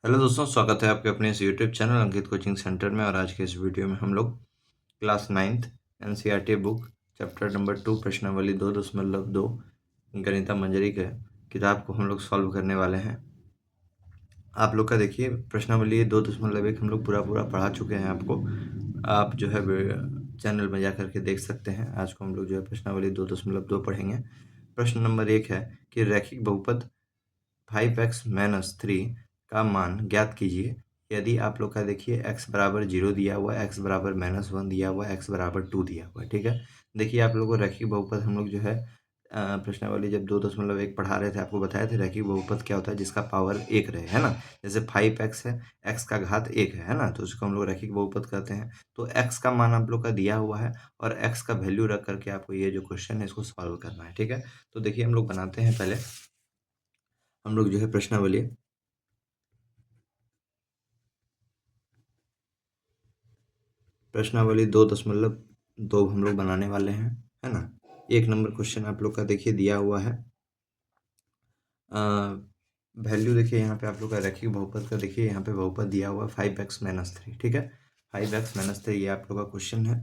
Hello दोस्तों, स्वागत है आपके अपने इस यूट्यूब चैनल अंकित कोचिंग सेंटर में। और आज के इस वीडियो में हम लोग class 9th NCERT book chapter number 2 प्रश्नावली 2.2 गणिता मंजरी के किताब को हम लोग सॉल्व करने वाले हैं। आप लोग का देखिए प्रश्नावली 2.1 हम लोग पूरा पढ़ा चुके हैं। आपको आप जो है चैनल में जा करके देख सकते हैं। आज को हम लोग जो है प्रश्नावली 2.2 पढ़ेंगे। प्रश्न नंबर 1 है कि रैखिक बहुपद 5x-3 का मान ज्ञात कीजिए यदि आप लोग का देखिए x बराबर 0 दिया हुआ है, x बराबर -1 दिया हुआ है, x बराबर 2 दिया हुआ है। ठीक है, देखिए आप लोग को रैखिक बहुपद हम लोग जो है प्रश्नावली जब 2.1 पढ़ा रहे थे आपको बताए थे रैखिक बहुपद क्या होता है, जिसका पावर 1 रहे, है ना। जैसे 5x है, x का घात 1 है ना, तो उसको हम लोग रैखिक बहुपद कहते हैं। तो x का मान आप लोग का दिया हुआ है और x का वैल्यू रख करके आपको ये जो क्वेश्चन है इसको सॉल्व करना है। ठीक है, तो देखिए हम लोग बनाते हैं। पहले हम लोग जो है प्रश्नावली 2.2 हम लोग बनाने वाले हैं, है ना। 1 नंबर क्वेश्चन आप लोग का देखिए दिया हुआ है। वैल्यू देखिए यहाँ पे आप लोग का रैखिक बहुपद का देखिए यहाँ पे बहुपद दिया हुआ 5x-3। ठीक है, 5x-3 ये आप लोग का क्वेश्चन है,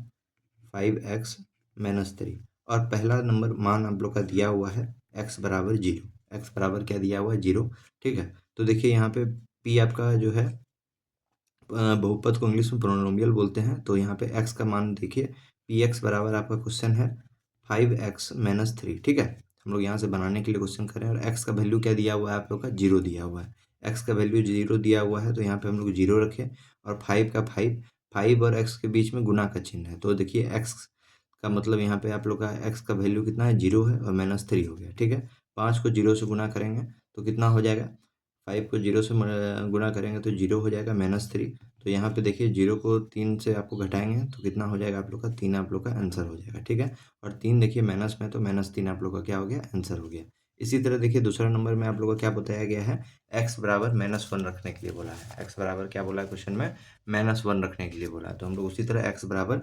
5x-3। और पहला नंबर मान आप लोग का दिया हुआ है x बराबर 0। x बराबर क्या दिया हुआ है, 0। ठीक है, तो देखिए यहाँ पे p आपका जो है बहुपद को इंग्लिश में पोलिनोमियल बोलते हैं। तो यहाँ पे x का मान देखिए, पी एक्स बराबर आपका क्वेश्चन है 5x-3। ठीक है, हम लोग यहाँ से बनाने के लिए क्वेश्चन करें और x का वैल्यू क्या दिया हुआ है आप लोग का, 0 दिया हुआ है। x का वैल्यू 0 दिया हुआ है तो यहाँ पे हम लोग 0 रखें और 5 का 5 और x के बीच में गुना का चिन्ह है। तो देखिए x का मतलब यहाँ पे आप लोग का x का वैल्यू कितना है, 0 है और -3 हो गया। ठीक है, 5 को 0 से गुना करेंगे तो कितना हो जाएगा, 5 को 0 से गुना करेंगे तो 0 हो जाएगा -3। तो यहाँ पे देखिए 0 को 3 से आपको घटाएंगे तो कितना हो जाएगा आप लोग का, 3 आप लोग का आंसर हो जाएगा। ठीक है, और 3 देखिए माइनस में तो -3 आप लोग का क्या हो गया, आंसर हो गया। इसी तरह देखिए दूसरा नंबर में आप लोग का क्या बताया गया है, x बराबर -1 रखने के लिए बोला है। x बराबर क्या बोला है क्वेश्चन में, -1 रखने के लिए बोला है। तो हम लोग उसी तरह x बराबर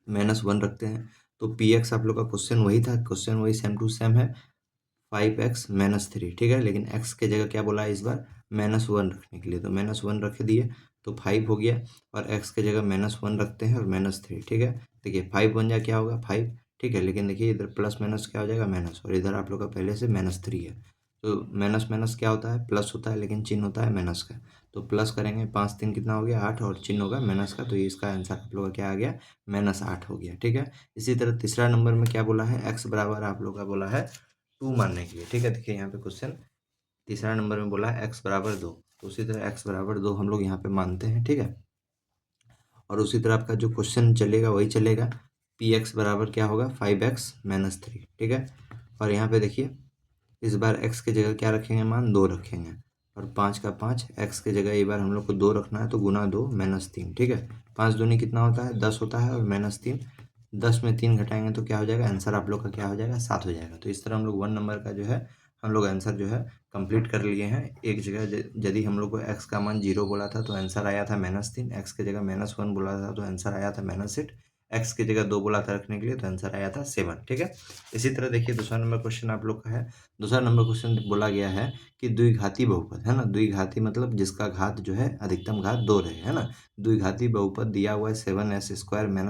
-1 रखते हैं। तो पी एक्स आप लोग का क्वेश्चन वही था, क्वेश्चन वही सेम टू सेम है, 5x-3। ठीक है, लेकिन x के जगह क्या बोला है इस बार, -1 रखने के लिए। तो -1 रख दिए तो 5 हो गया और x के जगह -1 रखते हैं और -3। ठीक है, देखिए 5 बन जाए क्या होगा, 5। ठीक है, लेकिन देखिए इधर प्लस माइनस क्या हो जाएगा, माइनस, और इधर आप लोग का पहले से -3 है। तो माइनस माइनस क्या होता है, प्लस होता है, लेकिन चिन्ह होता है माइनस का। तो प्लस करेंगे, 5 3 कितना हो गया, 8, और चिन्ह होगा माइनस का। तो ये इसका आंसर आप लोग का क्या आ गया, -8 हो गया। ठीक है, इसी तरह तीसरा नंबर में क्या बोला है, x बराबर आप लोग का बोला है 2 मानने के लिए। ठीक है, देखिए यहाँ पे क्वेश्चन तीसरा नंबर में बोला है x बराबर 2। तो उसी तरह x बराबर 2 हम लोग यहाँ पे मानते हैं। ठीक है, और उसी तरह आपका जो क्वेश्चन चलेगा वही चलेगा, पी एक्स बराबर क्या होगा, 5x-3। ठीक है, और यहाँ पे देखिए इस बार x के जगह क्या रखेंगे, मान 2 रखेंगे, और 5 का 5, x के जगह एक बार हम लोग को 2 रखना है तो गुना 2 -3। ठीक है, 5 दूनी कितना होता है, 10 होता है, और -3, 10 में 3 घटाएंगे तो क्या हो जाएगा, आंसर आप लोग का क्या हो जाएगा, 7 हो जाएगा। तो इस तरह हम लोग 1 नंबर का जो है हम लोग आंसर जो है कंप्लीट कर लिए हैं। एक जगह यदि हम लोग को x का मान 0 बोला था तो आंसर आया था -3, x के जगह -1 बोला था तो आंसर आया था -8, x की जगह 2 बोला था रखने के लिए तो आंसर आया था 7। ठीक है, इसी तरह देखिए दूसरा नंबर क्वेश्चन आप लोग का है। दूसरा नंबर क्वेश्चन बोला गया है कि द्विघाती बहुपद, है ना, द्विघाती मतलब जिसका घात जो है अधिकतम घात 2 रहे, है ना। द्विघाती बहुपद दिया हुआ है 7s²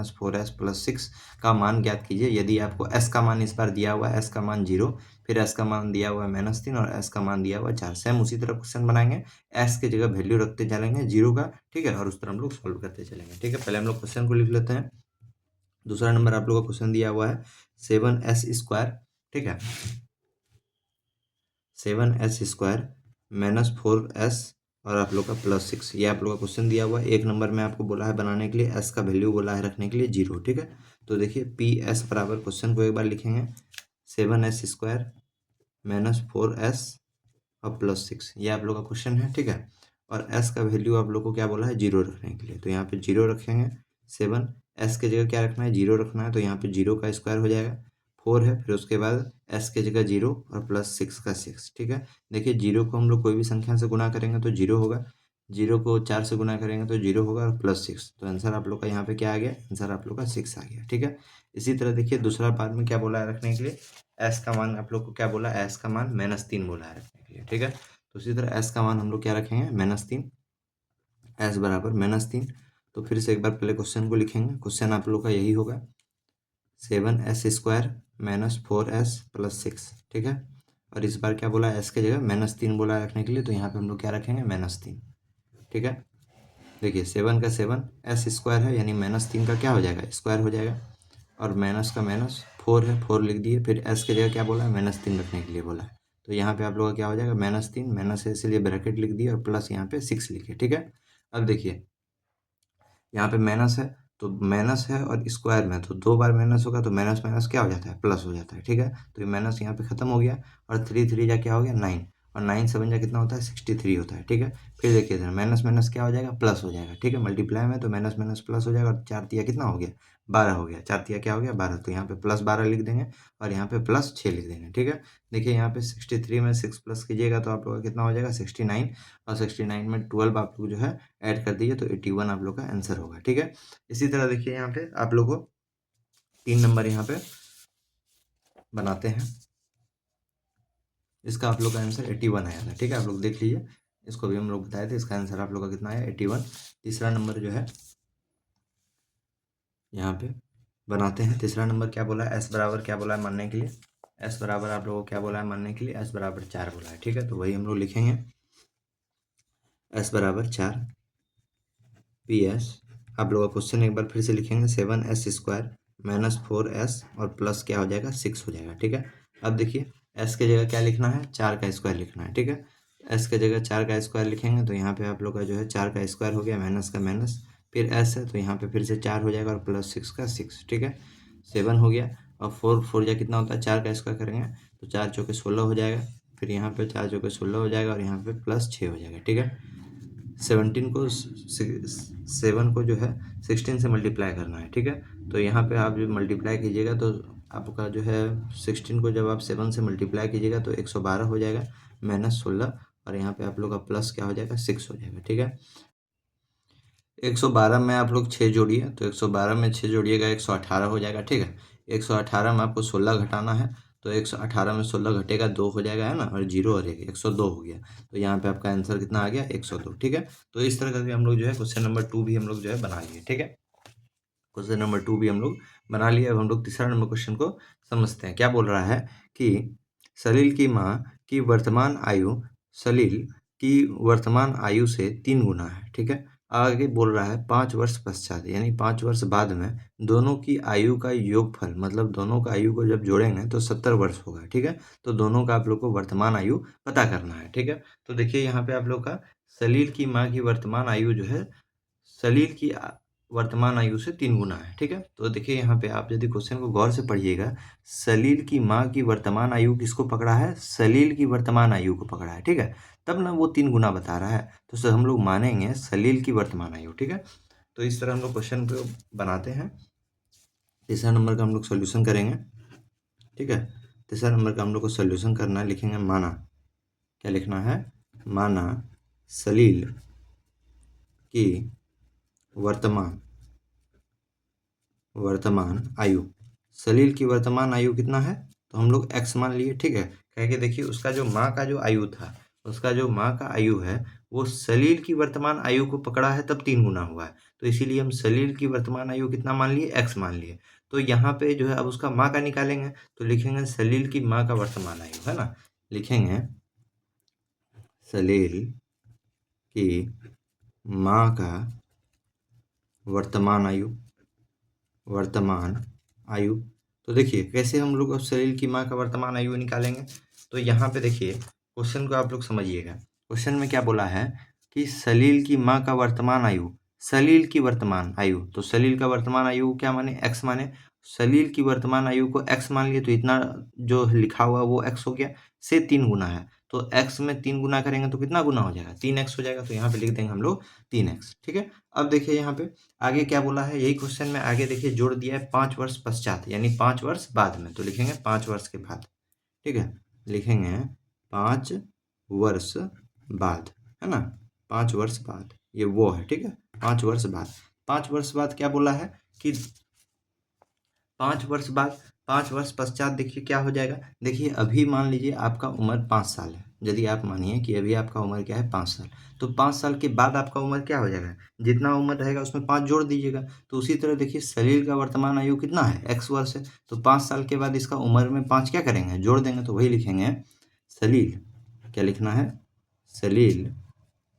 - 4s + 6 का मान ज्ञात कीजिए यदि आपको s का मान इस बार दिया हुआ है, s का मान 0, फिर s का मान दिया हुआ है -3 और s का मान दिया हुआ है 4। सेम उसी तरह क्वेश्चन बनाएंगे, s की जगह वैल्यू रखते चलेंगे 0 का। ठीक है, और उस तरह हम लोग सॉल्व करते चलेंगे। ठीक है, पहले हम लोग क्वेश्चन को लिख लेते हैं। दूसरा नंबर आप लोग का क्वेश्चन दिया हुआ है 7s²। ठीक है, 7s² -4s और आप लोग का +6, ये आप लोग का क्वेश्चन दिया हुआ है। एक नंबर में आपको बोला है बनाने के लिए, s का वैल्यू बोला है रखने के लिए 0। ठीक है, तो देखिए पी एस बराबर क्वेश्चन को एक बार लिखेंगे, 7s² -4s और +6, ये आप लोग का क्वेश्चन है। ठीक है, और s का वैल्यू आप लोग को क्या बोला है, 0 रखने के लिए। तो यहाँ पे 0 रखेंगे, 7, s के जगह क्या रखना है, 0 रखना है, तो यहाँ पे 0 का स्क्वायर हो जाएगा, 4 है, फिर उसके बाद s के जगह 0 और +6 का 6। ठीक है, देखिए 0 को हम लोग कोई भी संख्या से गुना करेंगे तो 0 होगा, 0 को 4 से गुना करेंगे तो 0 होगा, और +6, तो आंसर आप लोग का यहाँ पे क्या आ गया, आंसर आप लोग का 6 आ गया। ठीक है, इसी तरह देखिए दूसरा पार्ट में क्या बोला है रखने के लिए, s का मान आप लोग को क्या बोला है, s का मान -3 बोला है रखने के लिए। ठीक है, तो इसी तरह एस का मान हम लोग क्या रखेंगे, -3, एस बराबर -3। तो फिर से एक बार पहले क्वेश्चन को लिखेंगे। क्वेश्चन आप लोग का यही होगा, 7s² - 4s + 6, ठीक है। और इस बार क्या बोला है, एस के जगह -3 बोला है रखने के लिए, तो यहाँ पे हम लोग क्या रखेंगे, -3, ठीक है। देखिए 7 का 7 s² है, यानी -3 का क्या हो जाएगा, स्क्वायर हो जाएगा। और माइनस का माइनस 4 है, 4 लिख दिए। फिर एस के जगह क्या बोला है, -3 रखने के लिए बोला है। तो यहाँ पे आप लोगों का क्या हो जाएगा, -3, माइनस है इसलिए ब्रैकेट लिख दिए, और प्लस यहाँ पे 6 लिखे, ठीक है। अब देखिए यहाँ पे माइनस है, तो माइनस है और स्क्वायर में, तो 2 बार माइनस होगा तो माइनस माइनस क्या हो जाता है, प्लस हो जाता है, ठीक है। तो ये माइनस यहाँ पे खत्म हो गया, और 3 3 जा क्या हो गया, 9, और 9 7 जा कितना होता है, 63 होता है, ठीक है। फिर देखिए इधर माइनस माइनस क्या हो जाएगा, प्लस हो जाएगा, ठीक है। मल्टीप्लाई में तो माइनस माइनस प्लस हो जाएगा, और 4 तिया कितना हो गया, 12 हो गया। 4 तिया क्या हो गया, 12। तो यहाँ पे +12 लिख देंगे, और यहाँ पे +6 लिख देंगे, ठीक है। देखिए यहाँ पे 63 में 6 प्लस कीजिएगा तो आप लोग का कितना हो जाएगा, 69, और 69 में 12 आप लोग जो है ऐड कर दीजिए, तो 81 आप लोग का आंसर होगा, ठीक है। इसी तरह देखिए यहाँ पे आप लोग को 3 नंबर यहाँ पे बनाते हैं। इसका आप लोग का आंसर 81 आया था, ठीक है। आप लोग देख लीजिए, इसको भी हम लोग बताए थे, इसका आंसर आप लोग का कितना आया, 81। तीसरा नंबर जो है यहाँ पे बनाते हैं। तीसरा नंबर क्या बोला है, एस बराबर क्या बोला है मानने के लिए, एस बराबर आप लोगों को क्या बोला है मानने के लिए, एस बराबर 4 बोला है, ठीक है। तो वही हम लोग लिखेंगे, एस बराबर 4 PS। आप लोग का क्वेश्चन एक बार फिर से लिखेंगे, 7s² - 4s और प्लस क्या हो जाएगा, 6 हो जाएगा, ठीक है। अब देखिए एस के जगह क्या लिखना है, 4 का स्क्वायर लिखना है, ठीक है। एस के जगह 4 का स्क्वायर लिखेंगे, तो यहाँ पे आप लोग का जो है 4 का स्क्वायर हो गया, माइनस का माइनस, फिर एस है तो यहाँ पे फिर से 4 हो जाएगा, और +6 का 6, ठीक है। 7 हो गया, और 4 4 जा कितना होता है, 4 का स्क्वायर करेंगे तो 4 चौके 16 हो जाएगा। फिर यहाँ पे 4 चौके 16 हो जाएगा, और यहाँ पे +6 हो जाएगा, ठीक है। 7 को जो है 16 से मल्टीप्लाई करना है, ठीक है। तो यहाँ पे आप जब मल्टीप्लाई कीजिएगा तो आपका जो है 16 को जब आप 7 से मल्टीप्लाई कीजिएगा तो 112 हो जाएगा, -16, और यहाँ पे आप लोग का प्लस क्या हो जाएगा, 6 हो जाएगा, ठीक है। 112 में आप लोग 6 जोड़िए, तो 112 में 6 जोड़िएगा 118 हो जाएगा, ठीक है। 118 में आपको 16 घटाना है, तो 118 में 16 घटेगा 2 हो जाएगा, है ना, और 0 और 1 102 हो गया। तो यहाँ पे आपका आंसर कितना आ गया, 102, ठीक है। तो इस तरह करके हम लोग जो है क्वेश्चन नंबर 2 भी हम लोग जो है बना लिए, ठीक है। क्वेश्चन नंबर 2 भी हम लोग बना लिए। अब हम लोग तीसरा नंबर क्वेश्चन को समझते हैं। क्या बोल रहा है कि सलील की माँ की वर्तमान आयु सलील की वर्तमान आयु से 3 गुना है, ठीक है। आगे बोल रहा है 5 वर्ष पश्चात, यानी 5 वर्ष बाद में दोनों की आयु का योगफल, मतलब दोनों का आयु को जब जोड़ेंगे तो 70 वर्ष होगा, ठीक है। तो दोनों का आप लोग को वर्तमान आयु पता करना है, ठीक है। तो देखिए यहाँ पे आप लोग का सलील की माँ की वर्तमान आयु जो है सलील की वर्तमान आयु से 3 गुना है, ठीक है। तो देखिए यहाँ पे आप यदि क्वेश्चन को गौर से पढ़िएगा, सलील की माँ की वर्तमान आयु किसको पकड़ा है, सलील की वर्तमान आयु को पकड़ा है, ठीक है। तब ना वो 3 गुना बता रहा है, तो सर हम लोग मानेंगे सलील की वर्तमान आयु, ठीक है। तो इस तरह हम लोग क्वेश्चन को बनाते हैं। तीसरा नंबर का हम लोग सोल्यूशन करेंगे, ठीक है। तीसरा नंबर का हम लोग को सोल्यूशन करना है, लिखेंगे माना, क्या लिखना है, माना सलील की वर्तमान आयु, सलील की वर्तमान आयु कितना है, तो हम लोग x मान लिए, ठीक है। कह के देखिए उसका जो माँ का जो आयु था, उसका जो माँ का आयु है वो सलील की वर्तमान आयु को पकड़ा है, तब 3 गुना हुआ है। तो इसीलिए हम सलील की वर्तमान आयु कितना मान लिए, x मान लिए। तो यहाँ पे जो है अब उसका माँ का निकालेंगे, तो लिखेंगे सलील की माँ का वर्तमान आयु, है ना। लिखेंगे सलील की माँ का वर्तमान आयु। तो देखिए कैसे हम लोग अब सलील की माँ का वर्तमान आयु निकालेंगे। तो यहाँ पे देखिए क्वेश्चन को आप लोग समझिएगा। क्वेश्चन में क्या बोला है कि सलील की माँ का वर्तमान आयु, सलील की वर्तमान आयु, तो सलील का वर्तमान आयु क्या माने, x माने। सलील की वर्तमान आयु को x मान लिए, तो इतना जो लिखा हुआ वो x हो गया, से 3 गुना है, तो x में 3 गुना करेंगे तो कितना गुना हो जाएगा, 3x हो जाएगा। तो यहाँ पे लिख देंगे हम लोग 3x, ठीक है। अब देखिए यहाँ पे आगे क्या बोला है, यही क्वेश्चन में आगे देखिए जोड़ दिया है 5 वर्ष पश्चात, यानी 5 वर्ष बाद में, तो लिखेंगे 5 वर्ष के बाद, ठीक है। लिखेंगे 5 वर्ष बाद, है ना, 5 वर्ष बाद, ये वो है, ठीक है। 5 वर्ष बाद, 5 वर्ष बाद क्या बोला है कि 5 वर्ष बाद, 5 वर्ष पश्चात देखिए क्या हो जाएगा। देखिए अभी मान लीजिए आपका उम्र 5 साल है, यदि आप मानिए कि अभी आपका उम्र क्या है 5 साल, तो 5 साल के बाद आपका उम्र क्या हो जाएगा, जितना उम्र रहेगा उसमें 5 जोड़ दीजिएगा। तो उसी तरह देखिए सलील का वर्तमान आयु कितना है, x वर्ष है, तो 5 साल के बाद इसका उम्र में 5 क्या करेंगे, जोड़ देंगे, तो वही लिखेंगे सलील, क्या लिखना है, सलील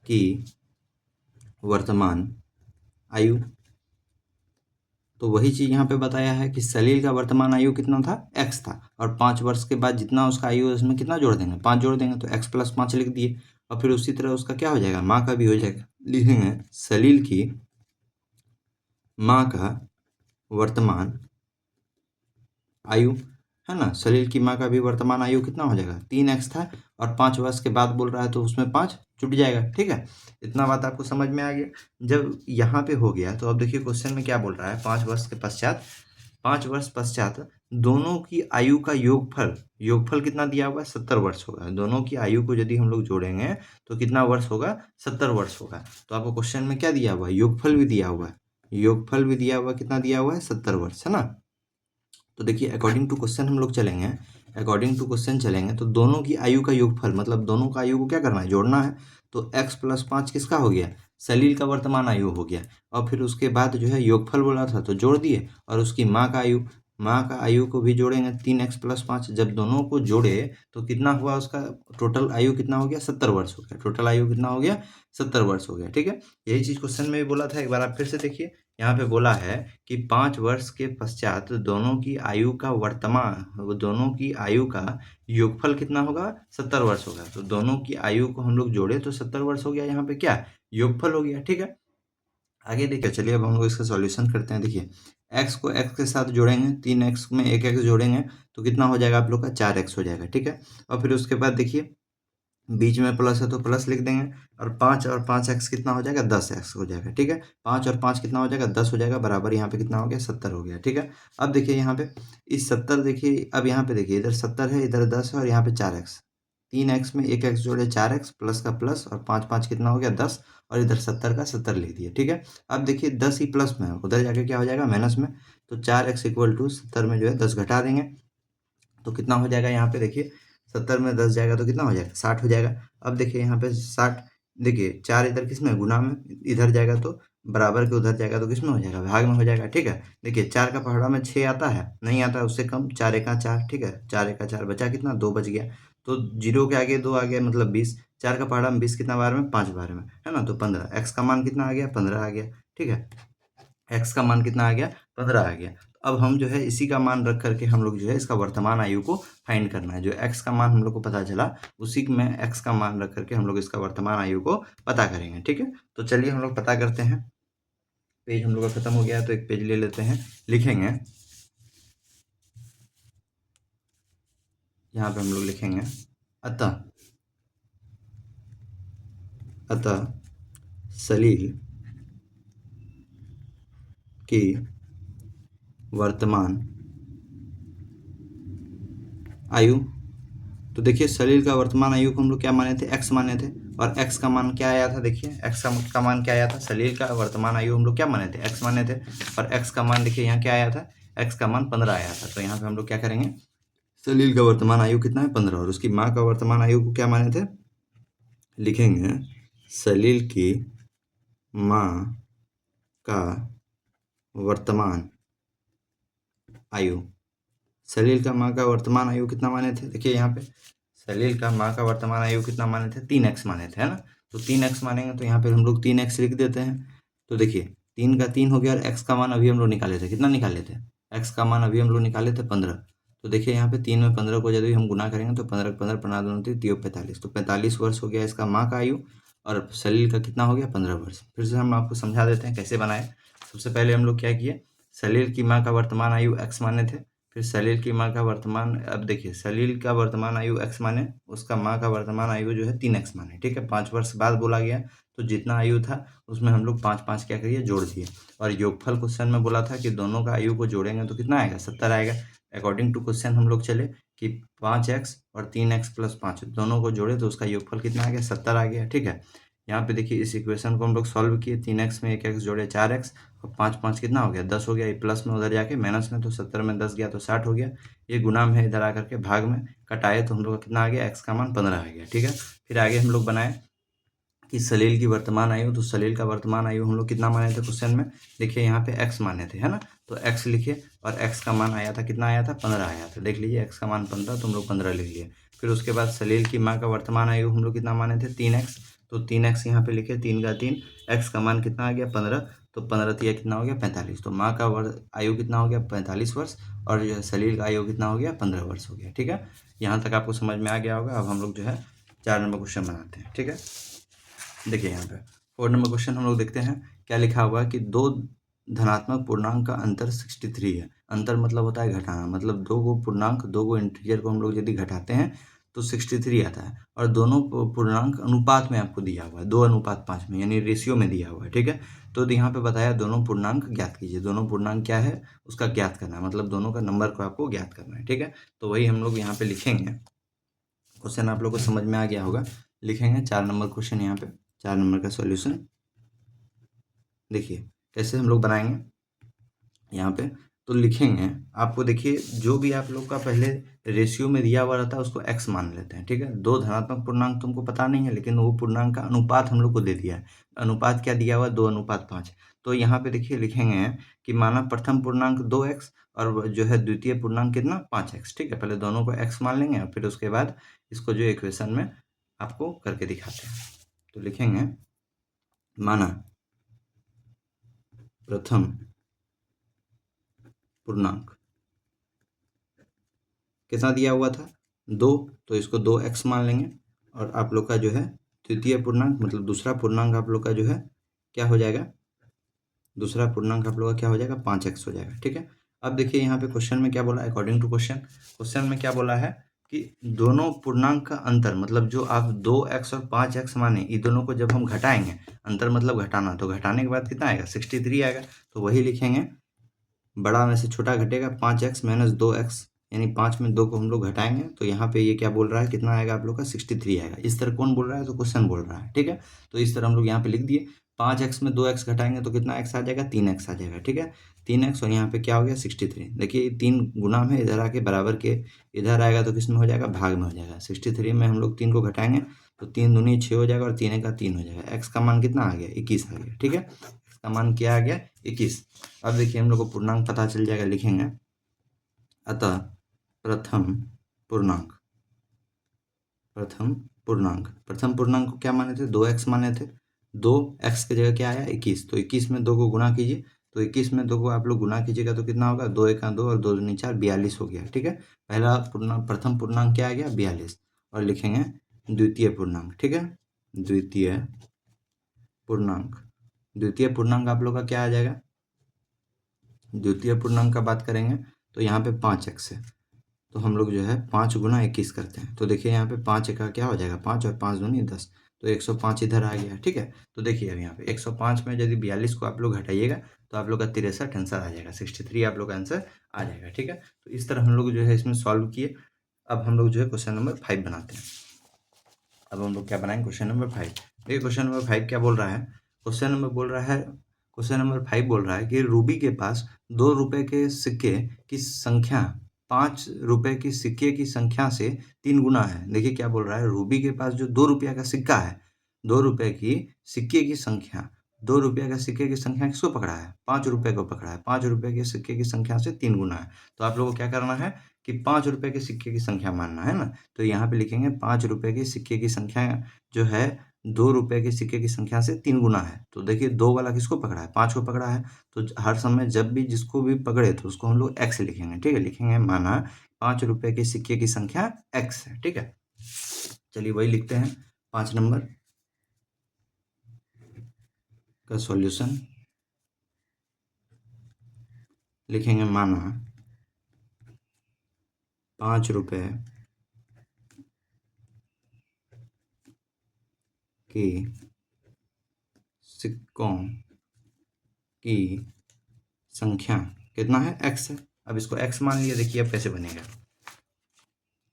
की वर्तमान आयु। तो वही चीज़ यहाँ पे बताया है कि सलील का वर्तमान आयु कितना था, x था, और 5 वर्ष के बाद जितना उसका आयु है उसमें कितना जोड़ देंगे, 5 जोड़ देंगे, तो x + 5 लिख दिए। और फिर उसी तरह उसका क्या हो जाएगा, माँ का भी हो जाएगा, लिखेंगे सलील की माँ का वर्तमान आयु, है ना। सलील की माँ का भी वर्तमान आयु कितना हो जाएगा, 3x था, और 5 वर्ष के बाद बोल रहा है तो उसमें 5 जुट जाएगा। ठीक है, इतना बात आपको समझ में आ गया। जब यहाँ पे हो गया तो अब देखिए क्वेश्चन में क्या बोल रहा है, 5 वर्ष के पश्चात, 5 वर्ष पश्चात दोनों की आयु का योगफल, योगफल कितना दिया हुआ है, 70 वर्ष होगा। दोनों की आयु को यदि हम लोग जोड़ेंगे तो कितना वर्ष होगा, 70 वर्ष होगा। तो आपको क्वेश्चन में क्या दिया हुआ है, योगफल भी दिया हुआ है, योगफल भी दिया हुआ, कितना दिया हुआ है, 70 वर्ष, है ना। तो देखिए अकॉर्डिंग टू क्वेश्चन हम लोग चलेंगे, अकॉर्डिंग टू क्वेश्चन चलेंगे तो दोनों की आयु का योगफल, मतलब दोनों का आयु को क्या करना है, जोड़ना है। तो x + 5 किसका हो गया, सलील का वर्तमान आयु हो गया। और फिर उसके बाद जो है योगफल बोला था तो जोड़ दिए, और उसकी माँ का आयु, माँ का आयु को भी जोड़ेंगे, 3x + 5। जब दोनों को जोड़े तो कितना हुआ, उसका टोटल आयु कितना हो गया, 70 वर्ष हो गया। टोटल आयु कितना हो गया, 70 वर्ष हो गया। ठीक है, यही चीज़ क्वेश्चन में भी बोला था, एक बार आप फिर से देखिए। यहाँ पे बोला है कि 5 वर्ष के पश्चात दोनों की आयु का वर्तमान, दोनों की आयु का योगफल कितना होगा, 70 वर्ष होगा। तो दोनों की आयु को हम लोग जोड़े तो 70 वर्ष हो गया, यहाँ पे क्या योगफल हो गया। ठीक है, आगे देखिए, चलिए अब हम लोग इसका सॉल्यूशन करते हैं। देखिए x को x के साथ जोड़ेंगे, 3x में एक x जोड़ेंगे तो कितना हो जाएगा आप लोग का, 4x हो जाएगा। ठीक है, और फिर उसके बाद देखिए बीच में प्लस है तो प्लस लिख देंगे, और 5 और 5x कितना हो जाएगा, 10x हो जाएगा। ठीक है, 5 और 5 कितना हो जाएगा, 10 हो जाएगा, बराबर यहाँ पे कितना हो गया, 70 हो गया। ठीक है, अब देखिए यहाँ पे इस 70, देखिए अब यहाँ पे देखिए, इधर 70 है, इधर 10 है, और यहाँ पे 4x, 3x में एक x जोड़े, 4x प्लस का प्लस, और 5 5 कितना हो गया, 10, और इधर 70 का 70 लिख दिया। ठीक है, अब देखिए 10 ही प्लस में है, उधर जाके क्या हो जाएगा, माइनस में। तो 4x = 70 में जो है 10 घटा देंगे तो कितना हो जाएगा, यहाँ पे देखिए 70 में 10 जाएगा तो कितना हो जाएगा, 60 हो जाएगा। अब देखिए यहाँ पे 60, देखिए 4 इधर किस में, गुना में, इधर जाएगा तो बराबर के, उधर जाएगा तो किस में हो जाएगा, भाग में हो जाएगा। ठीक है, देखिए 4 का पहाड़ा में 6 आता है, नहीं आता है, उससे कम, 4 × 4। ठीक है, 4 × 4 बचा कितना, 2 बच गया। तो 0 के आगे 2 आ गया, मतलब 20। 4 का पहाड़ा में 20 कितना बार में, 5 बार में, है ना। तो 15, x का मान कितना आ गया, 15 आ गया। ठीक है, x का मान कितना आ गया, 15 आ गया। अब हम जो है इसी का मान रख करके हम लोग जो है इसका वर्तमान आयु को फाइंड करना है। जो x का मान हम लोग को पता चला, उसी में x का मान रख करके हम लोग इसका वर्तमान आयु को पता करेंगे। ठीक है, तो चलिए हम लोग पता करते हैं। पेज हम लोग का खत्म हो गया है तो एक पेज ले लेते हैं, लिखेंगे, यहाँ पे हम लोग लिखेंगे अतः, अतः सलील की वर्तमान आयु। तो देखिए सलील का वर्तमान आयु को हम लोग क्या माने थे, x माने थे, और x का मान क्या आया था, देखिए x का मान क्या आया था, सलील का वर्तमान आयु हम लोग क्या माने थे, x माने थे, और x का मान देखिए यहाँ क्या आया था, x का मान 15 आया था। तो यहाँ पे हम लोग क्या करेंगे, सलील का वर्तमान आयु कितना है, 15, और उसकी माँ का वर्तमान आयु को क्या माने थे, लिखेंगे सलील की माँ का वर्तमान आयु। सलील का माँ का वर्तमान आयु कितना माने थे, देखिए यहाँ पे सलील का माँ का वर्तमान आयु कितना माने थे, 3x माने थे, है ना। तो 3x मानेंगे तो यहाँ पे हम लोग 3x लिख देते हैं। तो देखिए 3 का 3 हो गया, और x का मान अभी हम लोग निकाले थे, कितना निकाले थे, x का मान अभी हम लोग निकाले थे 15। तो देखिए यहाँ पे 3 में 15 को यदि हम गुना करेंगे तो 15 15 15 दूनी 45, तो 45 वर्ष हो गया इसका माँ का आयु, और सलील का कितना हो गया, 15 वर्ष। फिर से हम आपको समझा देते हैं कैसे बनाए। सबसे पहले हम लोग क्या किए, सलील की माँ का वर्तमान आयु x माने थे, फिर सलील की माँ का वर्तमान, अब देखिए सलील का वर्तमान आयु x माने, उसका माँ का वर्तमान आयु जो है 3x माने। ठीक है, 5 वर्ष बाद बोला गया, तो जितना आयु था उसमें हम लोग 5 5 क्या करिए, जोड़ दिए। और योगफल क्वेश्चन में बोला था कि दोनों का आयु को जोड़ेंगे तो कितना आएगा, 70 आएगा। अकॉर्डिंग टू क्वेश्चन हम लोग चले कि 5x और 3x + 5 दोनों को जोड़े तो उसका योगफल कितना आ गया, 70 आ गया। ठीक है, यहाँ पे देखिए इस इक्वेशन को हम लोग सॉल्व किए, 3x में 1x जोड़े 4x और 5 5 कितना हो गया 10 हो गया। ये प्लस में उधर जाके माइनस में, तो 70 में 10 गया तो 60 हो गया। ये गुना में है, इधर आकर के भाग में कटाए तो हम लोग का कितना आ गया, x का मान 15 आ गया। ठीक है, फिर आगे हम लोग बनाए कि सलील की वर्तमान आयु, तो सलील का वर्तमान आयु हम लोग कितना माने थे क्वेश्चन में, देखिए यहाँ पे x माने थे, है ना। तो x लिखिए और x का मान आया था कितना, आया था 15 आया था। देख लीजिए x का मान 15, तो हम लोग 15 लिख लिए। फिर उसके बाद सलील की माँ का वर्तमान आयु हम लोग कितना माने थे, 3x। तो 3x यहाँ पे लिखे, 3 का 3, x का मान कितना आ गया 15, तो 15 तिया कितना हो गया 45। तो माँ का आयु कितना हो गया 45 वर्ष, और जो है सलील का आयु कितना हो गया 15 वर्ष हो गया। ठीक है, यहाँ तक आपको समझ में आ गया होगा। अब हम लोग जो है 4 नंबर क्वेश्चन बनाते हैं। ठीक है, देखिए यहाँ पे 4 नंबर क्वेश्चन हम लोग देखते हैं क्या लिखा हुआ है कि दो धनात्मक पूर्णांक का अंतर 63 है। अंतर मतलब होता है घटाना, मतलब दो गो पूर्णांक, दो गो इंटीजर को हम लोग यदि घटाते हैं तो 63 आता है। और दोनों पूर्णांक अनुपात में आपको दिया हुआ है, 2:5 में, यानी रेशियो में दिया हुआ है। ठीक है, तो यहाँ पे बताया दोनों पूर्णांक ज्ञात कीजिए। दोनों पूर्णांक क्या है उसका ज्ञात करना है, मतलब दोनों का नंबर को आपको ज्ञात करना है। ठीक है, तो वही हम लोग यहाँ पे लिखेंगे। क्वेश्चन आप लोग को समझ में आ गया होगा। लिखेंगे 4 नंबर क्वेश्चन, यहाँ पे 4 नंबर का सॉल्यूशन देखिए कैसे हम लोग बनाएंगे यहाँ पे। तो लिखेंगे, आपको देखिए जो भी आप लोग का पहले रेशियो में दिया हुआ रहता है उसको x मान लेते हैं। ठीक है, दो धनात्मक पूर्णांक तुमको पता नहीं है, लेकिन वो पूर्णांक का अनुपात हम लोग को दे दिया है। अनुपात क्या दिया हुआ है, 2:5। तो यहाँ पे देखिए लिखेंगे कि माना प्रथम पूर्णांक 2x और जो है द्वितीय पूर्णांक कितना 5x। ठीक है, पहले दोनों को x मान लेंगे और फिर उसके बाद इसको जो इक्वेशन में आपको करके दिखाते हैं। तो लिखेंगे माना प्रथम पूर्णांक कितना दिया हुआ था 2, तो इसको 2x मान लेंगे। और आप लोग का जो है द्वितीय पूर्णांक मतलब दूसरा पूर्णांक आप लोग का जो है क्या हो जाएगा, दूसरा पूर्णांक आप लोग का क्या हो जाएगा 5x हो जाएगा। ठीक है, अब देखिए यहाँ पे क्वेश्चन में क्या बोला है, अकॉर्डिंग टू क्वेश्चन, क्वेश्चन में क्या बोला है कि दोनों पूर्णांक का अंतर, मतलब जो आप 2x और 5x माने, ये दोनों को जब हम घटाएंगे, अंतर मतलब घटाना, तो घटाने के बाद कितना आएगा 63 आएगा। तो वही लिखेंगे, बड़ा में से छोटा घटेगा 5x माइनस 2x, यानी 5 में 2 को हम लोग घटाएंगे तो यहाँ पे ये क्या बोल रहा है, कितना आएगा आप लोग का 63 आएगा। इस तरह कौन बोल रहा है, तो क्वेश्चन बोल रहा है। ठीक है, तो इस तरह हम लोग यहाँ पे लिख दिए। 5x में 2x घटाएंगे तो कितना x आ जाएगा, 3x आ जाएगा। ठीक है, 3x, और यहाँ पे क्या हो गया 63। देखिए 3 गुना में इधर आके बराबर के इधर आएगा तो किस में हो जाएगा, भाग में हो जाएगा। 63 में हम लोग 3 को घटाएंगे तो 3 दूनी 6 हो जाएगा और 3 का 3 हो जाएगा। x का मान कितना आ गया 21 आ गया। ठीक है, x का मान क्या आ गया 21। अब देखिए हम लोग को पूर्णांक पता चल जाएगा, लिखेंगे अतः प्रथम पूर्णांक, प्रथम पूर्णांक को क्या माने थे 2x माने थे। 2x की जगह क्या आया 21, तो 21 में 2 को गुणा कीजिए। तो 21 में 2 को आप लोग गुणा कीजिएगा तो कितना होगा, 2 1 2 और 2 दूनी 4, 42 हो गया। ठीक है, पहला पूर्णांक प्रथम पूर्णांक क्या आ गया 42। और लिखेंगे द्वितीय पूर्णांक। ठीक है, द्वितीय पूर्णांक, द्वितीय पूर्णांक आप लोग का क्या आ जाएगा, द्वितीय पूर्णांक का बात करेंगे तो यहाँ पे 5x है, तो हम लोग जो है 5 गुना 21 करते हैं। तो देखिए यहाँ पे 5 का क्या हो जाएगा 5 और 5 दूनी 10, तो 105 इधर आ गया। ठीक है, तो देखिए अब यहाँ पे 105 में यदि 42 को आप लोग हटाइएगा तो आप लोग का 63 आंसर आ जाएगा, 63 आप लोग का आंसर आ जाएगा। ठीक है, तो इस तरह हम लोग जो है इसमें सॉल्व किए। अब हम लोग जो है क्वेश्चन नंबर 5 बनाते हैं। अब हम लोग क्या बनाएंगे, क्वेश्चन नंबर 5। देखिए क्वेश्चन नंबर 5 क्या बोल रहा है, क्वेश्चन नंबर 5 बोल रहा है कि रूबी के पास 2 रुपए के सिक्के की संख्या 5 रुपए की सिक्के की संख्या से 3 गुना है। देखिए क्या बोल रहा है, रूबी के पास जो 2 रुपया का सिक्का है, 2 रुपए की सिक्के की संख्या, 2 रुपया का सिक्के की संख्या किसको पकड़ा है, 5 रुपए को पकड़ा है। 5 रुपए के सिक्के की संख्या से 3 गुना है। तो आप लोगों को क्या करना है कि 5 रुपए के सिक्के की संख्या मानना है ना। तो यहाँ पे लिखेंगे 5 रुपए के सिक्के की संख्या जो है 2 रुपए के सिक्के की संख्या से 3 गुना है। तो देखिए 2 वाला किसको पकड़ा है, 5 को पकड़ा है। तो हर समय जब भी जिसको भी पकड़े तो उसको हम लोग x लिखेंगे। ठीक है, लिखेंगे माना 5 रुपए के सिक्के की संख्या x है। ठीक है, चलिए वही लिखते हैं 5 नंबर का सॉल्यूशन। लिखेंगे माना 5 रुपए की सिक्कों की संख्या कितना है x है। अब इसको x मान लिया, देखिए अब कैसे बनेगा,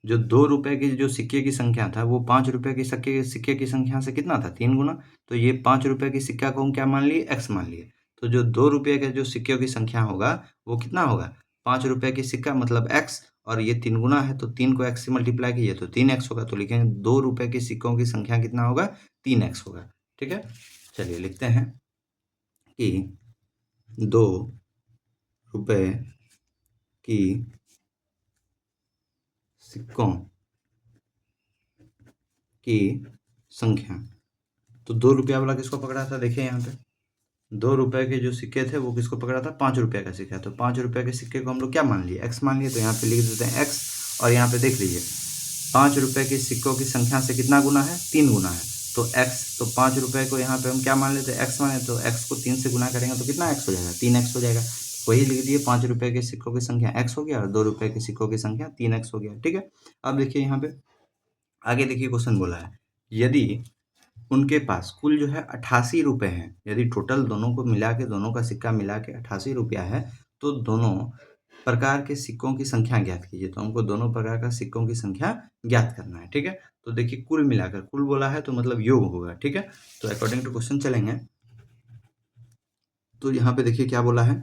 जो 2 रुपए की जो सिक्के की संख्या था वो 5 रुपए की सिक्के की संख्या से कितना था, 3 गुना। तो ये 5 रुपए की सिक्का को हम क्या मान लिए, एक्स मान लिए। तो जो 2 रुपए के जो सिक्कों की संख्या होगा वो कितना होगा, 5 रुपए की सिक्का मतलब एक्स, और ये 3 गुना है तो 3 को एक्स से मल्टीप्लाई कीजिए तो 3x होगा। तो लिखेंगे 2 रुपए के सिक्कों की संख्या कितना होगा, 3x होगा। ठीक है, चलिए लिखते हैं कि 2 रुपए की सिक्कों की संख्या। तो 2 रुपया वाला किसको पकड़ा था, देखिए यहाँ पे 2 रुपए के जो सिक्के थे वो किसको पकड़ा था, 5 रुपए का सिक्का। तो 5 रुपए के सिक्के को हम लोग क्या मान लिए, एक्स मान लिए। तो यहाँ पे लिख देते हैं एक्स, और यहाँ पे देख लीजिए 5 रुपए के सिक्कों की संख्या से कितना गुना है, 3 गुना है। तो एक्स, तो 5 रुपए को यहाँ पे हम क्या मान लेते हैं, एक्स माने। तो एक्स को 3 से गुना करेंगे तो कितना एक्स हो जाएगा, 3x हो जाएगा। वही लिख दिए, 5 रुपए के सिक्कों की संख्या एक्स हो गया और 2 रुपए के सिक्कों की संख्या 3x हो गया। ठीक है, अब देखिए यहाँ पे आगे देखिए क्वेश्चन बोला है, यदि उनके पास कुल जो है 88 रुपए हैं, यदि टोटल दोनों को मिला के, दोनों का सिक्का मिला के 88 रुपया है, तो दोनों प्रकार के सिक्कों की संख्या ज्ञात कीजिए। तो हमको दोनों प्रकार का सिक्कों की संख्या ज्ञात करना है। ठीक है, तो देखिए कुल मिलाकर, कुल बोला है तो मतलब योग होगा। ठीक है, तो अकॉर्डिंग टू क्वेश्चन चलेंगे। तो यहाँ पे देखिए क्या बोला है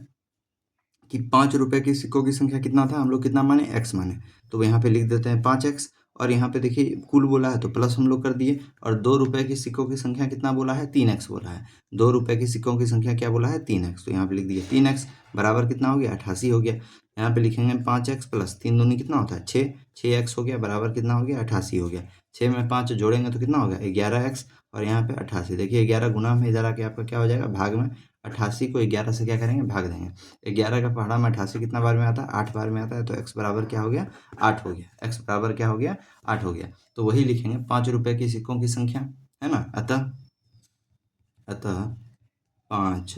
कि 5 रुपए के सिक्कों की संख्या कितना था, हम लोग कितना माने, एक्स माने। तो यहाँ पे लिख देते हैं 5x, और यहाँ पे देखिए कुल बोला है तो प्लस हम लोग कर दिए। और 2 रुपए की सिक्कों की संख्या कितना बोला है, 3x बोला है। 2 रुपए की सिक्कों की संख्या क्या बोला है, 3x। तो यहाँ पे लिख दिए 3x बराबर कितना हो गया, 88 हो गया। यहाँ पे लिखेंगे 5x प्लस 3 दूनी कितना होता है, 6, 6x हो गया बराबर कितना हो गया, 88 हो गया। 6 में 5 जोड़ेंगे तो कितना हो गया, 11x, और यहाँ पे 88। देखिए 11 गुना में इधर आके आपका क्या हो जाएगा, भाग में। 88 को 11 से क्या करेंगे, भाग देंगे। 11 का पहाड़ा में 88 कितना बार में आता है, 8 बार में आता है। तो x बराबर क्या हो गया, 8 हो गया। x बराबर क्या हो गया, 8 हो गया। तो वही लिखेंगे 5 रुपए के सिक्कों की संख्या, है ना। अतः 5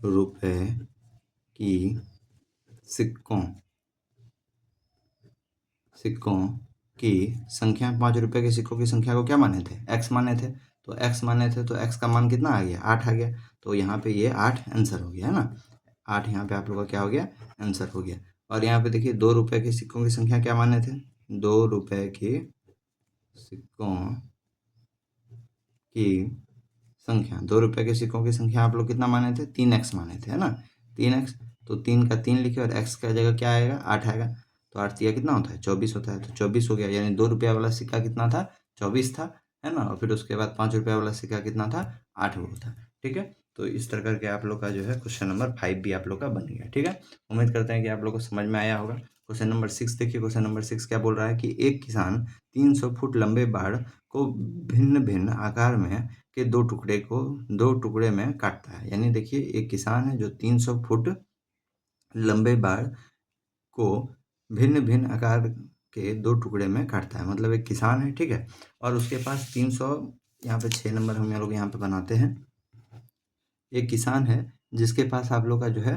रुपए की सिक्कों सिक्कों की संख्या, 5 रुपए के सिक्कों की संख्या को क्या माने थे, x माने थे। तो x माने थे तो x का मान कितना आ गया, 8 आ गया। तो यहाँ पे ये 8 आंसर हो गया, है ना। 8 यहाँ पे आप लोग का क्या हो गया, आंसर हो गया। और यहाँ पे देखिए 2 रुपए के सिक्कों की संख्या क्या माने थे, 2 रुपए के सिक्कों की संख्या, 2 रुपए के सिक्कों की संख्या आप लोग कितना माने थे, 3x माने थे, है ना। 3x, तो 3 का 3 लिखे और x का जगह क्या आएगा, 8 आएगा। तो 8 तिया कितना होता है, 24 होता है। तो 24 हो गया, यानी 2 रुपया वाला सिक्का कितना था, 24 था, है ना। और फिर उसके बाद 5 रुपया वाला सिक्का कितना था, 8 वो था। ठीक है, तो इस तरह करके आप लोग का जो है क्वेश्चन नंबर 5 भी आप लोग का बन गया। ठीक है, उम्मीद करते हैं कि आप लोग को समझ में आया होगा। क्वेश्चन नंबर 6 देखिए, क्वेश्चन नंबर 6 क्या बोल रहा है कि एक किसान 300 फुट लंबे बाड़ को भिन्न भिन्न आकार में के 2 टुकड़े में काटता है। यानी देखिए एक किसान है जो 300 फुट लंबे बाड़ को भिन्न भिन्न आकार के 2 टुकड़े में काटता है। मतलब एक किसान है, ठीक है, और उसके पास 300, यहाँ पे 6 नंबर हम लोग यहाँ पे बनाते हैं। एक किसान है जिसके पास आप लोग का जो है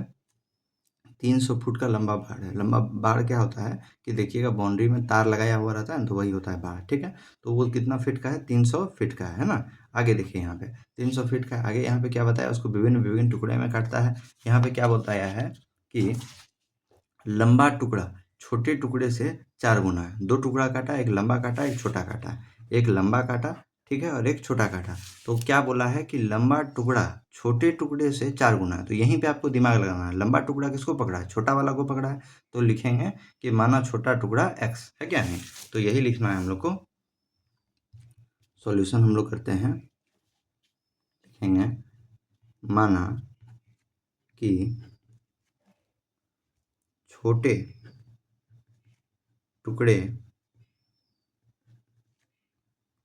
300 फुट का लंबा बाड़ है। लंबा बाड़ क्या होता है कि देखिएगा बाउंड्री में तार लगाया हुआ रहता है ना, तो वही होता है बाड़। ठीक है, तो वो कितना फीट का है, 300 फीट का है ना। आगे देखिए यहाँ पे 300 फीट का, आगे यहाँ पे क्या बताया, उसको विभिन्न विभिन्न टुकड़े में काटता है। यहाँ पे क्या बताया है कि लंबा टुकड़ा छोटे टुकड़े से 4 गुना है। 2 टुकड़ा काटा, एक लंबा काटा, एक छोटा काटा, एक लंबा काटा, ठीक है, और एक छोटा काटा। तो क्या बोला है कि लंबा टुकड़ा छोटे टुकड़े से 4 गुना है। तो यहीं पे आपको दिमाग लगाना है, लंबा टुकड़ा किसको पकड़ा है, छोटा वाला को पकड़ा है। तो लिखेंगे कि माना छोटा टुकड़ा x है, क्या नहीं। तो यही लिखना है हम लोग को। सॉल्यूशन हम लोग करते हैं, लिखेंगे माना कि छोटे टुकड़े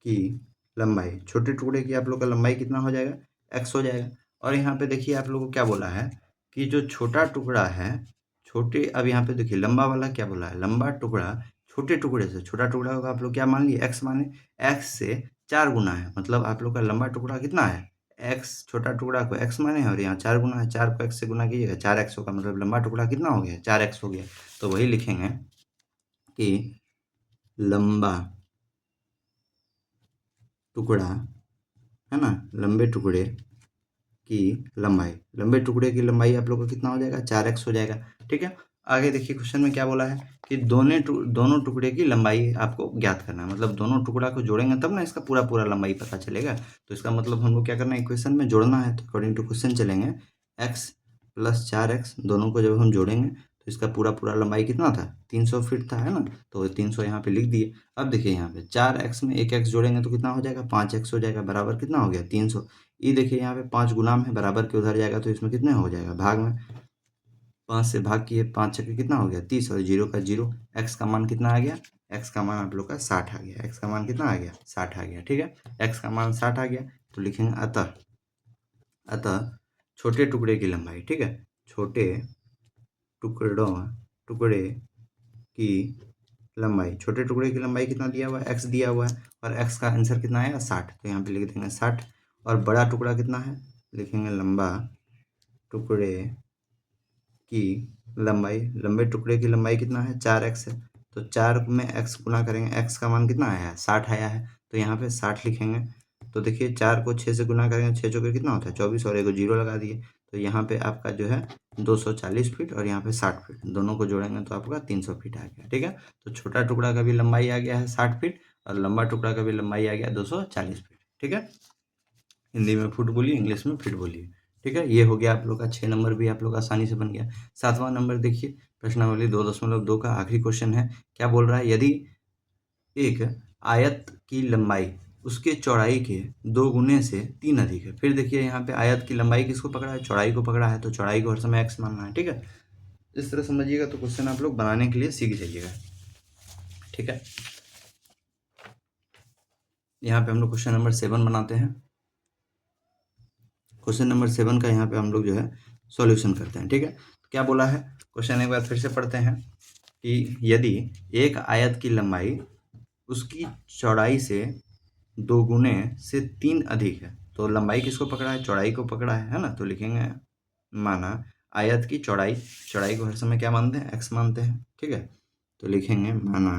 की लंबाई, छोटे टुकड़े की आप लोग का लंबाई कितना हो जाएगा, x हो जाएगा। और यहाँ पे देखिए आप लोगों को क्या बोला है कि जो छोटा टुकड़ा है, छोटे, अब यहाँ पे देखिए लंबा वाला क्या बोला है, लंबा टुकड़ा छोटे टुकड़े से, छोटा टुकड़ा होगा आप लोग क्या मान लिए, x माने। x से 4 गुना है, मतलब आप लोग का लंबा टुकड़ा कितना है, x, छोटा टुकड़ा को x माने और यहाँ 4 गुना है, 4 को x से गुना कीजिएगा, 4x होगा। मतलब लंबा टुकड़ा कितना हो गया, 4x हो गया। तो वही लिखेंगे कि लंबा टुकड़ा, है ना, लंबे टुकड़े की लंबाई, लंबे टुकड़े की लंबाई आप लोग का कितना हो जाएगा, 4x हो जाएगा। ठीक है, आगे देखिए क्वेश्चन में क्या बोला है कि दोनों टुकड़े की लंबाई आपको ज्ञात करना है। मतलब दोनों टुकड़ा को जोड़ेंगे तब ना इसका पूरा लंबाई पता चलेगा। तो इसका मतलब हम लोग क्या करना है, इक्वेशन में जोड़ना है। तो अकॉर्डिंग टू क्वेश्चन चलेंगे, x + 4x दोनों को जब हम जोड़ेंगे तो इसका पूरा लंबाई कितना था, 300 फीट था, है ना। तो 300 यहाँ पे लिख दिए। अब देखिए यहाँ पे 4x में एक x जोड़ेंगे तो कितना हो जाएगा, 5x हो जाएगा, बराबर कितना हो गया 300। ये देखिए यहाँ पे 5 गुना में बराबर के उधर जाएगा तो इसमें कितने हो जाएगा, भाग में 5 से भाग किए, 5 छक्के कितना हो गया 30, और 0 का 0। x का मान कितना आ गया, x का मान आप लोग का 60 आ गया। x का मान कितना आ गया, 60 आ गया। ठीक है, x का मान 60 आ गया तो लिखेंगे अतः छोटे टुकड़े की लंबाई, ठीक है, छोटे टुकड़े की लंबाई, छोटे टुकड़े की लंबाई कितना दिया हुआ है, x दिया हुआ है, और x का आंसर कितना आएगा 60। तो यहाँ पे लिख देंगे 60। और बड़ा टुकड़ा कितना है, लिखेंगे लंबा टुकड़े की लंबाई, लंबे टुकड़े की लंबाई कितना है, 4x है। तो 4 में x गुना करेंगे, x का मान कितना आया है, 60 आया है। तो यहाँ पे 60 लिखेंगे। तो देखिए 4 को 6 से गुना करेंगे, 6 चौके कितना होता है 24, और एक 0 लगा दिए। तो यहाँ पे आपका जो है 240 फीट, और यहाँ पे 60 फीट, दोनों को जोड़ेंगे तो आपका 300 फीट आ गया। ठीक है, तो छोटा टुकड़ा का भी लंबाई आ गया है 60 फीट, और लंबा टुकड़ा का भी लंबाई आ गया 240 फीट। ठीक है, हिंदी में फुट बोलिए, इंग्लिश में फीट बोलिए। ठीक है, ये हो गया आप लोग का 6 नंबर भी आप लोग आसानी से बन गया। 7वां नंबर देखिए, प्रश्नावली 2.2 का आखिरी क्वेश्चन है। क्या बोल रहा है, यदि एक आयत की लंबाई उसके चौड़ाई के 2 गुने से 3 अधिक है। फिर देखिए यहाँ पे आयत की लंबाई किसको पकड़ा है, चौड़ाई को पकड़ा है। तो चौड़ाई को हर समय x मानना है। ठीक है, इस तरह समझिएगा तो क्वेश्चन आप लोग बनाने के लिए सीख जाइएगा। ठीक है, यहाँ पे हम लोग क्वेश्चन नंबर 7 बनाते हैं। क्वेश्चन नंबर 7 का यहाँ पे हम लोग जो है सॉल्यूशन करते हैं। ठीक है, तो क्या बोला है, क्वेश्चन एक बार फिर से पढ़ते हैं कि यदि एक आयत की लंबाई उसकी चौड़ाई से 2 गुने से 3 अधिक है। तो लंबाई किसको पकड़ा है, चौड़ाई को पकड़ा है ना। तो लिखेंगे माना आयत की चौड़ाई, चौड़ाई को हर समय क्या मानते हैं, x मानते हैं। ठीक है, तो लिखेंगे माना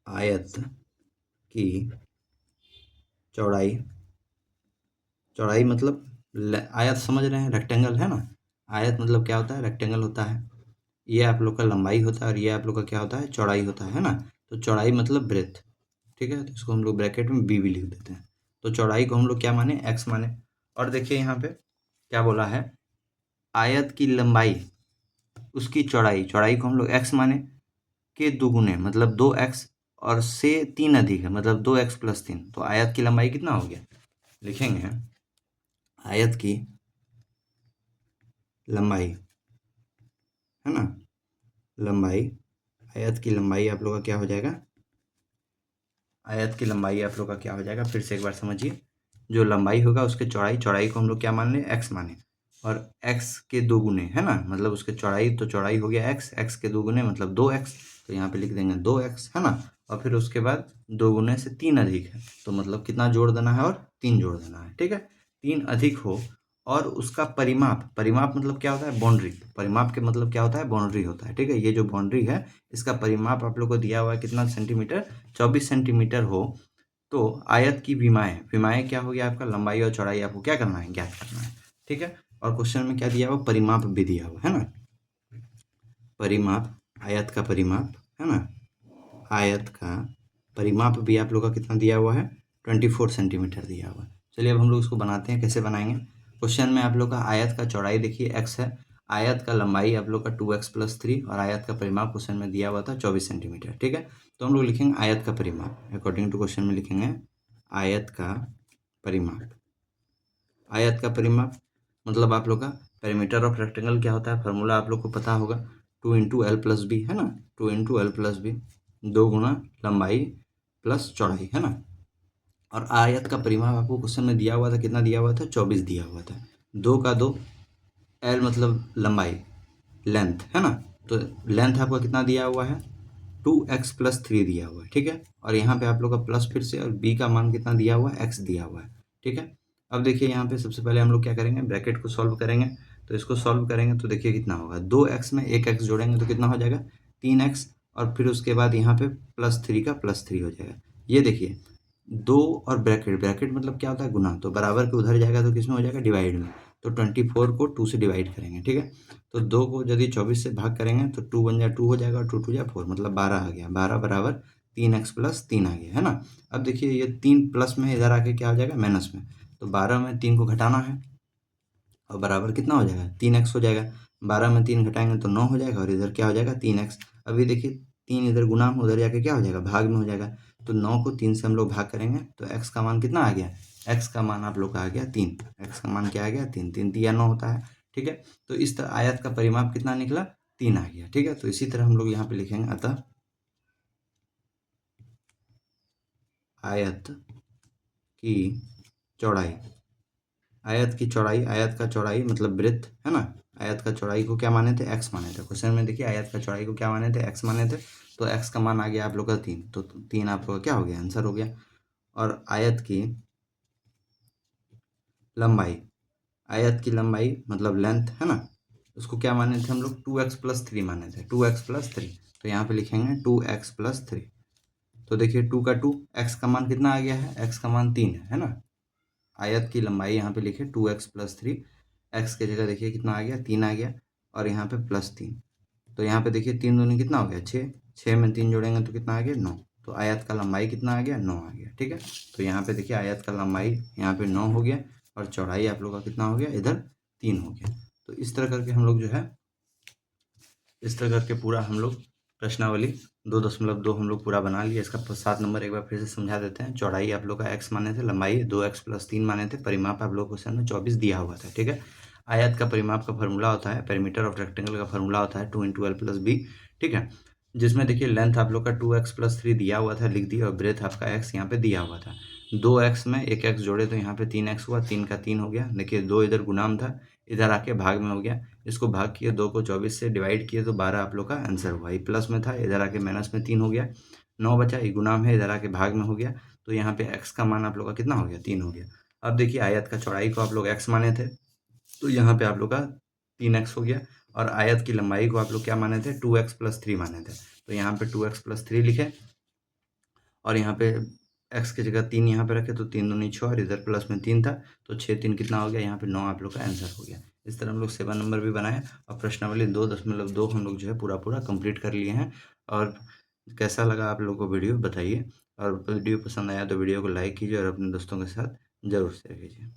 आयत की चौड़ाई, चौड़ाई मतलब आयत समझ रहे हैं, रेक्टेंगल है ना। आयत मतलब क्या होता है, रेक्टेंगल होता है। ये आप लोग का लंबाई होता है, और ये आप लोग का क्या होता है, चौड़ाई होता है ना। तो चौड़ाई मतलब ब्रेथ। ठीक है, तो इसको हम लोग ब्रैकेट में बी भी लिख देते हैं। तो चौड़ाई को हम लोग क्या माने, x माने। और देखिए यहाँ पे क्या बोला है, आयत की लंबाई उसकी चौड़ाई, चौड़ाई को हम लोग x माने के 2 गुने, मतलब 2x, और से 3 अधिक है, मतलब 2x + 3। तो आयत की लंबाई कितना हो गया, लिखेंगे आयत की लंबाई, है ना, लंबाई, आयत की लंबाई आप लोग का क्या हो जाएगा, आयत की लंबाई आप लोग का क्या हो जाएगा, फिर से एक बार समझिए। जो लंबाई होगा उसके चौड़ाई, चौड़ाई को हम लोग क्या मान लें, x माने, और x के 2 गुने, है ना, मतलब उसके चौड़ाई, तो चौड़ाई हो गया x, x के 2 गुने मतलब 2x। तो यहाँ पे लिख देंगे 2x, है ना। और फिर उसके बाद 2 गुने से 3 अधिक है, तो मतलब कितना जोड़ देना है, और 3 जोड़ देना है। ठीक है, 3 अधिक हो और उसका परिमाप, परिमाप मतलब क्या होता है, बाउंड्री। परिमाप के मतलब क्या होता है, बाउंड्री होता है। ठीक है, ये जो बाउंड्री है इसका परिमाप आप लोग को दिया हुआ है कितना सेंटीमीटर, 24 सेंटीमीटर हो, तो आयत की विमाएं, विमाएं क्या हो गया आपका, लंबाई और चौड़ाई आपको क्या करना है, ज्ञात करना है। ठीक है, और क्वेश्चन में क्या दिया हुआ, परिमाप भी दिया हुआ है ना, परिमाप, आयत का परिमाप, है ना, आयत का परिमाप भी आप लोग का कितना दिया हुआ है, 24 सेंटीमीटर दिया हुआ है। चलिए अब हम लोग इसको बनाते हैं, कैसे बनाएंगे। क्वेश्चन में आप लोग का आयत का चौड़ाई देखिए x है, आयत का लंबाई आप लोग का 2x + 3, और आयत का परिमाप क्वेश्चन में दिया हुआ था 24 सेंटीमीटर। ठीक है, तो हम लोग लिखेंगे आयत का परिमाप, अकॉर्डिंग टू क्वेश्चन में लिखेंगे आयत का परिमाप। आयत का परिमाप मतलब आप लोग का पेरीमीटर ऑफ रेक्टेंगल क्या होता है, फार्मूला आप लोग को पता होगा, 2 × L + B, है ना, 2 × L + B, 2 गुना लंबाई प्लस चौड़ाई, है ना। और आयत का परिमाप आपको क्वेश्चन में दिया हुआ था, कितना दिया हुआ था, 24 दिया हुआ था। 2 का 2, L मतलब लंबाई, लेंथ, है ना। तो लेंथ आपका कितना दिया हुआ है, 2x + 3 दिया हुआ है। ठीक है, और यहाँ पे आप लोग का प्लस फिर से, और b का मान कितना दिया हुआ है, x दिया हुआ है। ठीक है, अब देखिए यहाँ पे सबसे पहले हम लोग क्या करेंगे, ब्रैकेट को सॉल्व करेंगे। तो इसको सॉल्व करेंगे तो देखिए कितना होगा, 2x में एक x जोड़ेंगे तो कितना हो जाएगा, 3x, और फिर उसके बाद यहाँ पे +3 का +3 हो जाएगा। ये देखिए 2 और ब्रैकेट, ब्रैकेट मतलब क्या होता है, गुना, तो बराबर के उधर जाएगा तो किस में हो जाएगा, डिवाइड में। तो 24 को 2 से डिवाइड करेंगे, ठीक है। तो 2 को यदि 24 से भाग करेंगे तो 2 1 जा 2 हो जाएगा और 2 2 जा 4, मतलब 12 आ गया। 12 बराबर 3x प्लस 3 आ गया, है ना। अब देखिए ये 3 प्लस में इधर आके क्या हो जाएगा, माइनस में। तो 12 में 3 को घटाना है और बराबर कितना हो जाएगा, 3x हो जाएगा। 12 में 3 घटाएंगे तो 9 हो जाएगा और इधर क्या हो जाएगा, 3x। अभी देखिए 3 इधर गुना में, उधर जाके क्या हो जाएगा, भाग में हो जाएगा। तो 9 को 3 से हम लोग भाग करेंगे तो x का मान कितना आ गया, x का मान आप लोग का आ गया 3। x का मान क्या आ गया, 3। 3 तिया 9 होता है, ठीक है। तो इस तरह आयत का परिमाप कितना निकला, 3 आ गया, ठीक है। तो इसी तरह हम लोग यहाँ पे लिखेंगे, अतः आयत की चौड़ाई, आयत की चौड़ाई, आयत का चौड़ाई मतलब वृत्त, है ना। आयत का चौड़ाई को क्या माने थे, x माने थे। क्वेश्चन में देखिए आयत का चौड़ाई को क्या माने थे, x माने थे। तो x का मान आ गया आप लोग का 3, तो 3 आप लोग का क्या हो गया, आंसर हो गया। और आयत की लंबाई, आयत की लंबाई मतलब लेंथ, है ना, उसको क्या माने थे हम लोग, 2x प्लस 3 माने थे, 2x प्लस 3। तो यहाँ पे लिखेंगे 2x प्लस 3। तो देखिए 2 का 2, x का मान कितना आ गया है, x का मान 3 है ना। आयत की लंबाई यहाँ पे लिखे 2x प्लस 3, एक्स की जगह देखिए कितना आ गया, 3 आ गया और यहाँ पे प्लस 3। तो यहाँ पे देखिए 3 दूनी कितना हो गया, 6। 6 में 3 जोड़ेंगे तो कितना आ गया, 9। तो आयत का लंबाई कितना आ गया, 9 आ गया, ठीक है। तो यहाँ पे देखिए आयत का लंबाई यहाँ पे 9 हो गया और चौड़ाई आप लोग का कितना हो गया, इधर 3 हो गया। तो इस तरह करके हम लोग जो है, इस तरह करके पूरा हम लोग प्रश्नावली 2.2 हम लोग पूरा बना लिया। इसका 7 नंबर एक बार फिर से समझा देते हैं। चौड़ाई आप लोग का x माने थे, लंबाई 2x प्लस 3 माने थे, परिमाप आप लोग को क्वेश्चन में 24 दिया हुआ था, ठीक है। आयत का परिमाप का फॉर्मूला होता है, पेरीमीटर ऑफ रेक्टेंगल का फॉर्मूला होता है 2 × l प्लस b, ठीक है। जिसमें देखिए लेंथ आप लोग का 2x प्लस 3 दिया हुआ था, लिख दिया, और ब्रेथ आपका x यहाँ पे दिया हुआ था। 2x में एक x जोड़े तो यहाँ पे 3x हुआ, 3 का 3 हो गया। देखिए 2 इधर गुणाम था, इधर आके भाग में हो गया। इसको भाग किए, 2 को 24 से डिवाइड किए तो 12 आप लोग का आंसर हुआ। ये प्लस में था, इधर आके माइनस में 3 हो गया। 9 बचा, ये गुणाम है, इधर आके भाग में हो गया। तो यहाँ पे x का मान आप लोग का कितना हो गया, 3 हो गया। अब देखिए आयत का चौड़ाई को आप लोग x माने थे, तो यहाँ पे आप लोग का 3x हो गया। और आयत की लंबाई को आप लोग क्या माने थे, 2x प्लस 3 माने थे। तो यहाँ पे 2x प्लस 3 लिखे और यहाँ पे x की जगह 3 यहाँ पे रखे, तो 3 दूनी 6 और इधर प्लस में 3 था, तो 6 3 कितना हो गया, यहाँ पे 9 आप लोग का आंसर हो गया। इस तरह हम लोग 7 नंबर भी बनाए और प्रश्नावली 2.2 हम लोग जो है पूरा पूरा कंप्लीट कर लिए हैं। और कैसा लगा आप लोगों को वीडियो बताइए, और वीडियो पसंद आया तो वीडियो को लाइक कीजिए और अपने दोस्तों के साथ ज़रूर शेयर कीजिए।